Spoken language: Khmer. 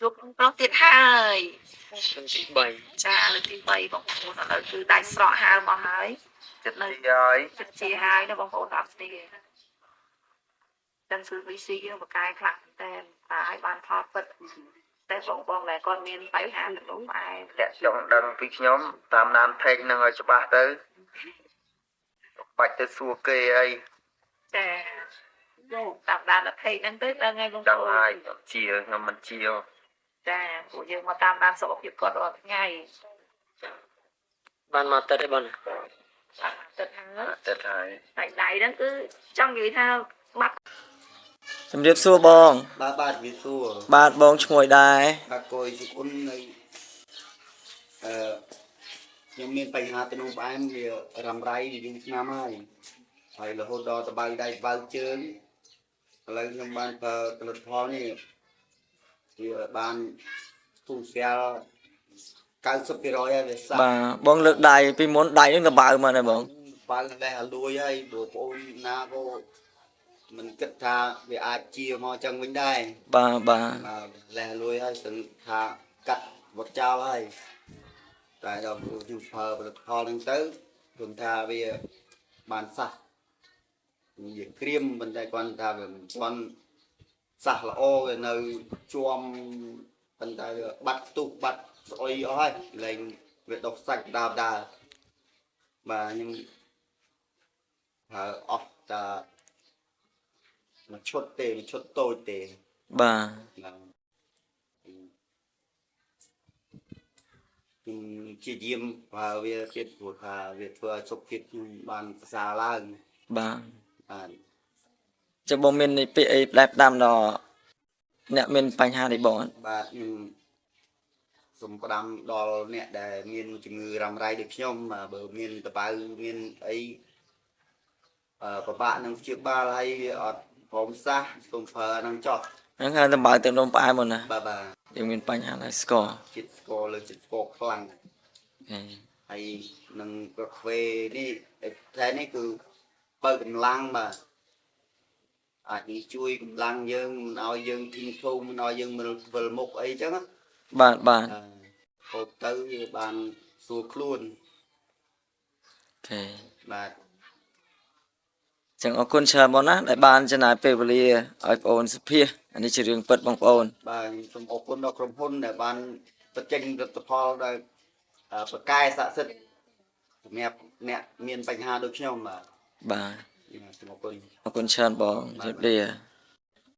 chúc nó tiết haiទី3 cha làទី3បងប្អូនឥឡូវគឺដាច់ស្រក់ហាលមកហើយចិត្តនៅចិត្តជាហើយណាបងប្អូនអត់ស្ទីចឹងគឺវិស័យបកកាយខ្លាំងតែឲ្យបានផលពិតតែបងដែលគាត់មានបញ្ហាក្នុងនោះឯងតែចង់ដឹងពីខ្ញុំតាមដានเพจនឹងឲ្យច្បាស់ទៅបាច់ទៅសួរគេអីចាតាមដានเพจហ្នឹងទៅដឹងហើយបងប្អូនដឹងហើយជាខ្ញុំមិនជាចាពួកយើងមកតាមដានសុខភាពគាត់រាល់ថ្ងៃបានមកទឹកទេបងទឹកហើយដៃហ្នឹងគឺចង់និយាយថាបាត់ជំរាបសួរបងបាទជំរាបសួរបាទបងឈ្មោះដែរបាទកុយសុខុននៅខ្ញុំមានបញ្ហាទៅក្នុងផ្អែមវារ៉ាំរៃយូរឆ្នាំហើយរហូតដល់តបៅដៃបៅជើងឥឡូវខ្ញុំបានប្រើផលិតផលនេះវាបានទូស្រាល90%ហើយវាសាបាទបងលើកដៃពីមុនដៃនឹងតបៅមកណាបងបើលេះឲ្យលួយហើយបងប្អូនណាក៏មិនគិតថាវាអាចជាមកចឹងវិញដែរបាទលេះលួយហើយសឹងថាកាត់វត្តចោលហើយតែដល់ខ្ញុំប្រើផលិតផលហ្នឹងទៅខ្ញុំថាវាបានសះនិយាយក្រៀមមិនតែគាត់ថាវាមិនទាន់សះល្អវានៅជួមប៉ុន្តែបាត់ទុះបាត់ស្អុយអស់ហើយលែងវាដុះសាច់ដើមបាទខ្ញុំប្រើអស់តាមួយឈុតទេមួយឈុតតូចទេបាទជាយាមប្រើវាទៀតព្រោះថាវាធ្វើឲ្យសុខភាពខ្ញុំបានប្រសើរឡើងបាទចាំបងមានពាក្យអីផ្លែផ្ដាំដល់អ្នកមានបញ្ហានេះបងបាទខ្ញុំសូមផ្ដាំដល់អ្នកដែលមានជំងឺរ៉ាំរ៉ៃដូចខ្ញុំបើមានតបៅមានអីពិបាកនឹងព្យាបាលហើយវាអត់ព្រមសះសូមប្រើនឹងចោះហ្នឹងហើយតបៅទៅនំផ្អែមមកណាបាទយើងមានបញ្ហាហើយស្គរជាតិស្គរលើជាតិស្គរខ្លាំងហើយនឹងកាហ្វេនេះតែនេះគឺបើកម្លាំងបាទអាចនេះជួយកម្លាំងយើងមិនឲ្យយើងធីងធូមមិនឲ្យយើងវិលមុខអីចឹងបាទហូបទៅវាបានស្រួលខ្លួនបាទចឹងអរគុណច្រើនបងណាដែលបានចំណាយពេលវេលាឲ្យបងអូនសុភាអានេះជារឿងពិតបងប្អូនបាទសូមអរគុណដល់ក្រុមហ៊ុនដែលបានបញ្ចេញផលិតផលដែលប្រកែស័ក្តិសិទ្ធិសម្រាប់អ្នកមានបញ្ហាដូចខ្ញុំបាទសូមអរគុណច្រើនបងជម្រាបលា